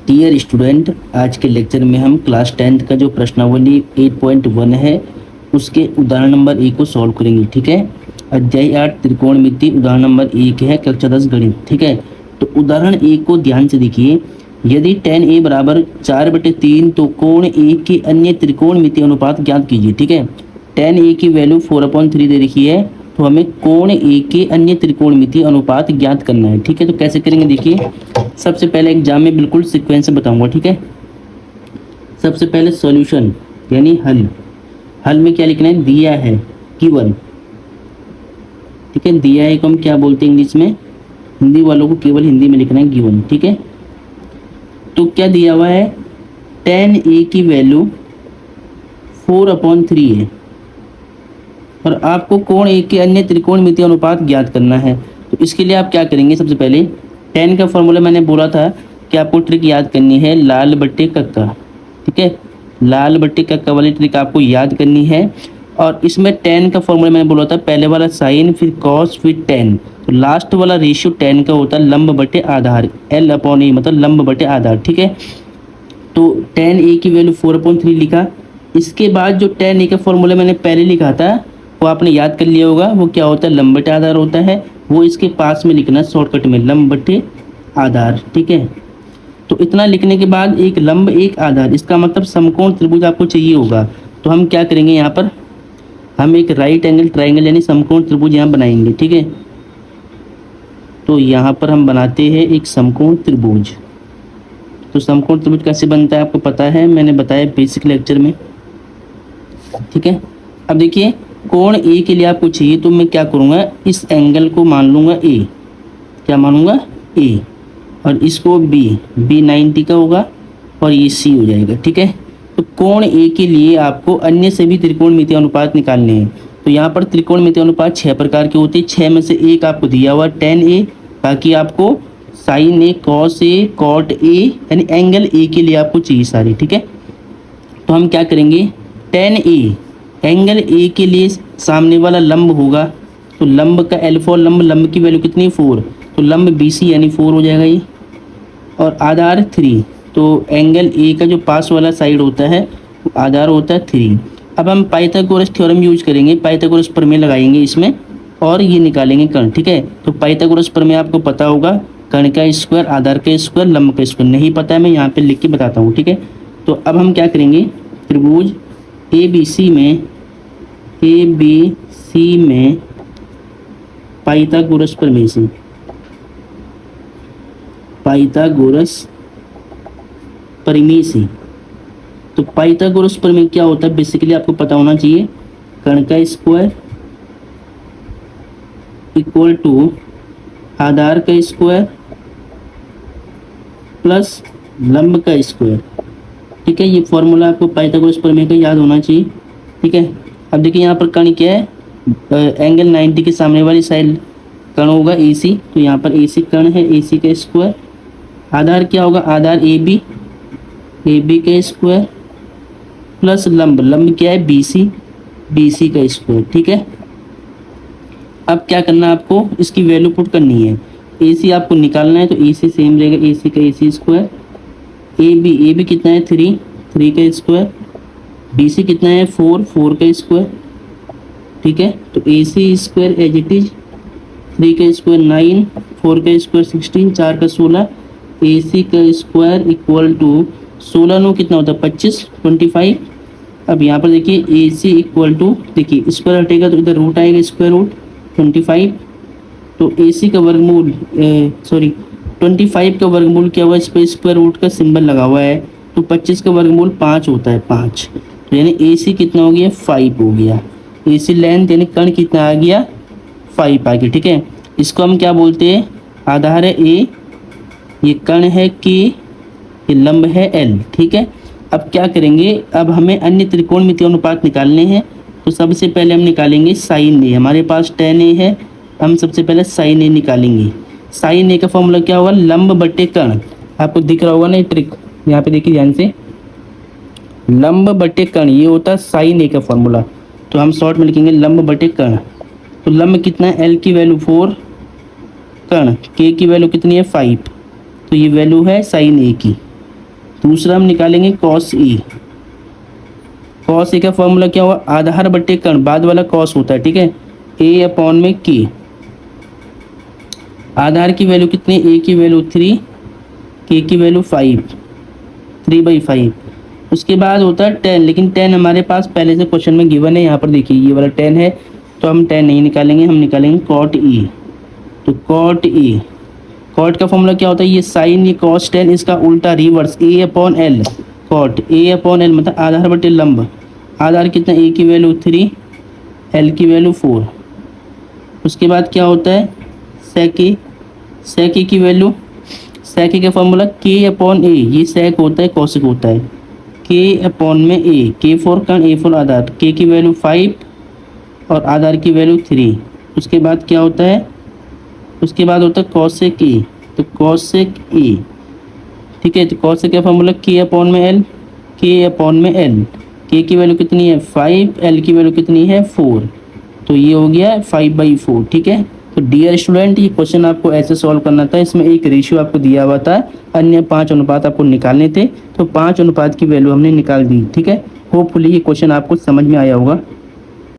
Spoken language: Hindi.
डियर स्टूडेंट, आज के लेक्चर में हम क्लास 10th का जो प्रश्नावली 8.1 है उसके उदाहरण नंबर 1 को सॉल्व करेंगे। ठीक है। अध्याय 8 त्रिकोणमिति उदाहरण नंबर 1 है, कक्षा 10 गणित। ठीक है। तो उदाहरण 1 को ध्यान से देखिए। यदि tan a बराबर 4/3 तो कोण a के अन्य त्रिकोणमिति अनुपात ज्ञात कीजिए। ठीक है। tan a की वैल्यू 4/3 दे रखी है, तो हमें कोण a के अन्य त्रिकोणमिति अनुपात ज्ञात करना है। ठीक है। तो कैसे करेंगे देखिए। सबसे पहले एग्जाम में बिल्कुल सीक्वेंस से बताऊंगा। ठीक है। सबसे पहले सॉल्यूशन यानी हल। हल में क्या लिखना है, दिया है, गिवन। ठीक है। दिया है को हम क्या बोलते हैं इंग्लिश में, हिंदी वालों को केवल हिंदी में लिखना है गिवन। ठीक है। तो क्या दिया हुआ है, tan a की वैल्यू 4/3 है और आपको कोण a के अन्य त्रिकोणमिति अनुपात ज्ञात करना है। तो इसके लिए आप क्या करेंगे, सबसे पहले tan का फॉर्मूला मैंने बोला था कि आपको ट्रिक याद करनी है, लाल बट्टे कक्का। ठीक है। लाल बट्टे कक्का वाली ट्रिक आपको याद करनी है। और इसमें tan का फॉर्मूला मैंने बोला था, पहले वाला साइन, फिर कॉस, फिर tan। तो लास्ट वाला रेशियो tan का होता है लंब बटे आधार, L/A, मतलब लंब बटे आधार। ठीक है। तो tan a की वैल्यू 4/3 लिखा। इसके बाद जो tan a का फॉर्मूला मैंने पहले लिखा था वो आपने याद कर लिया होगा। वो क्या होता है, लंब बटे आधार होता है। वो इसके पास में लिखना शॉर्टकट में, लंब बटे आधार। ठीक है। तो इतना लिखने के बाद एक लंब एक आधार, इसका मतलब समकोण त्रिभुज आपको चाहिए होगा। तो हम क्या करेंगे, यहाँ पर हम एक राइट एंगल ट्राइंगल यानी समकोण त्रिभुज यहाँ बनाएंगे। ठीक है। तो यहाँ पर हम बनाते हैं एक समकोण त्रिभुज। तो समकोण त्रिभुज कैसे बनता है आपको पता है, मैंने बताया बेसिक लेक्चर में। ठीक है। अब देखिए, कोण ए के लिए आपको चाहिए, तो मैं क्या करूँगा, इस एंगल को मान लूँगा ए। क्या मानूंगा, ए। और इसको बी 90 का होगा और ये सी हो जाएगा। ठीक है। तो कोण ए के लिए आपको अन्य सभी त्रिकोणमिति अनुपात निकालने हैं। तो यहाँ पर त्रिकोणमिति अनुपात 6 प्रकार के होते हैं। 6 में से एक आपको दिया हुआ tan a, बाकी आपको sin a, cos a, cot a यानी एंगल ए के लिए आपको चाहिए सारे। ठीक है। तो हम क्या करेंगे, tan a एंगल ए के लिए सामने वाला लंब होगा। तो लंब का L4 लंब की वैल्यू कितनी, 4। तो लंब BC यानी 4 हो जाएगा ये। और आधार 3, तो एंगल ए का जो पास वाला साइड होता है आधार होता है 3। अब हम पाइथागोरस थ्योरम यूज करेंगे, पाइथागोरस प्रमेय लगाएंगे इसमें और ये निकालेंगे कर्ण। ठीक है। तो पाइथागोरस प्रमेय आपको पता होगा, कर्ण का स्क्वायर, आधार का स्क्वायर, लंब का स्क्वायर। नहीं पता है मैं यहाँ पे लिख के बताता हूँ। ठीक है। तो अब हम क्या करेंगे, त्रिभुज ABC में पाइथागोरस प्रमेय से, पाइथागोरस प्रमेय से। तो पाइथागोरस प्रमेय क्या होता है, बेसिकली आपको पता होना चाहिए, कर्ण का स्क्वायर इक्वल टू आधार का स्क्वायर प्लस लंब का स्क्वायर। ठीक है। ये फॉर्मूला आपको पाइथागोरस प्रमेय का याद होना चाहिए। ठीक है। अब देखिए यहाँ पर कर्ण क्या है, एंगल 90 के सामने वाली साइड कर्ण होगा AC। तो यहाँ पर AC कर्ण है, AC का स्क्वायर। आधार क्या होगा, आधार AB का स्क्वायर प्लस लंब क्या है BC का स्क्वायर। ठीक है। अब क्या करना है आपको, इसकी वैल्यू पुट करनी है। AC आपको निकालना है, तो AC सेम रहेगा, AC का AC स्क्वायर। AB कितना है, 3 का स्क्वायर। BC कितना है, 4 का स्क्वायर। ठीक है। तो AC square as it is, 3 का स्क्वायर 9, 4 का स्क्वायर 16, 4 का 16। AC का स्क्वायर इक्वल टू 16 9 कितना होता है, 25, 25। अब यहाँ पर देखिए AC इक्वल टू, देखिए स्क्वायर हटेगा तो इधर रूट आएगा, स्क्वायर रूट 25। तो AC का वर्गमूल 25 का वर्गमूल क्या हुआ, इस पर स्क्वायर रूट का सिंबल लगा हुआ है। तो 25 का वर्गमूल 5 होता है, 5। तो यानी AC कितना हो गया, 5 हो गया। AC लेंथ यानी कर्ण कितना आ गया, 5 आ गया। ठीक है। इसको हम क्या बोलते हैं, आधार है A, ये कर्ण है K, ये लंब है L। ठीक है। अब क्या करेंगे, अब हमें अन्य त्रिकोणमिति अनुपात निकालने हैं। तो सबसे पहले हम निकालेंगे sin A। हमारे पास tan A है, हम सबसे पहले sin A निकालेंगे। sin A का फॉर्मूला क्या होगा, लंब बटे कर्ण। आपको दिख रहा होगा ना ये ट्रिक, यहाँ पे देखिए ध्यान से, लंब बटे कर्ण, ये होता है sin A का फॉर्मूला। तो हम शॉर्ट में लिखेंगे लंब बटे कर्ण। तो लंब कितना है, L की वैल्यू 4, कर्ण K की वैल्यू कितनी है, 5। तो ये वैल्यू है sin A की। दूसरा हम निकालेंगे कॉस ई। कॉस ए का फॉर्मूला क्या हुआ, आधार बट्टे कर्ण, बाद वाला कॉस होता है, ठीक है, ए अपॉन में के। आधार की वैल्यू कितनी, ए की वैल्यू 3, के की वैल्यू 5, 3/5। उसके बाद होता है 10, लेकिन 10 हमारे पास पहले से क्वेश्चन में गिवन है, यहाँ पर देखिए ये वाला 10 है, तो हम 10 नहीं निकालेंगे, हम निकालेंगे कॉट ई। तो कॉट ई, कॉट का फॉर्मूला क्या होता है, ये साइन, ये कॉस 10, इसका उल्टा reverse, a upon l. Cot a upon l मतलब आधार बटे लंब। आधार कितना, ए की वैल्यू 3, एल की वैल्यू 4। उसके बाद क्या होता है सेकी, सेकी की वैल्यू, सेकी का फॉर्मूला के अपॉन ए, ये सेक होता है कॉसिक होता है, के अपॉन में ए, के फोर कर्ण ए फोर आधार, के की वैल्यू 5 और आधार की वैल्यू 3। उसके बाद क्या होता है, उसके बाद होता है कॉसेक ई। तो कॉसेक ई, ठीक है, तो कॉसेक का फॉर्मूला के अपॉन में एल, के अपॉन में एल। के की वैल्यू कितनी है 5, एल की वैल्यू कितनी है 4, तो ये हो गया 5/4, ठीक है। तो डियर स्टूडेंट, ये क्वेश्चन आपको ऐसे सॉल्व करना था, इसमें एक रेशियो आपको दिया हुआ था, अन्य 5 अनुपात आपको निकालने थे, तो 5 अनुपात की वैल्यू हमने निकाल दी, ठीक है। होपफुली ये क्वेश्चन आपको समझ में आया होगा।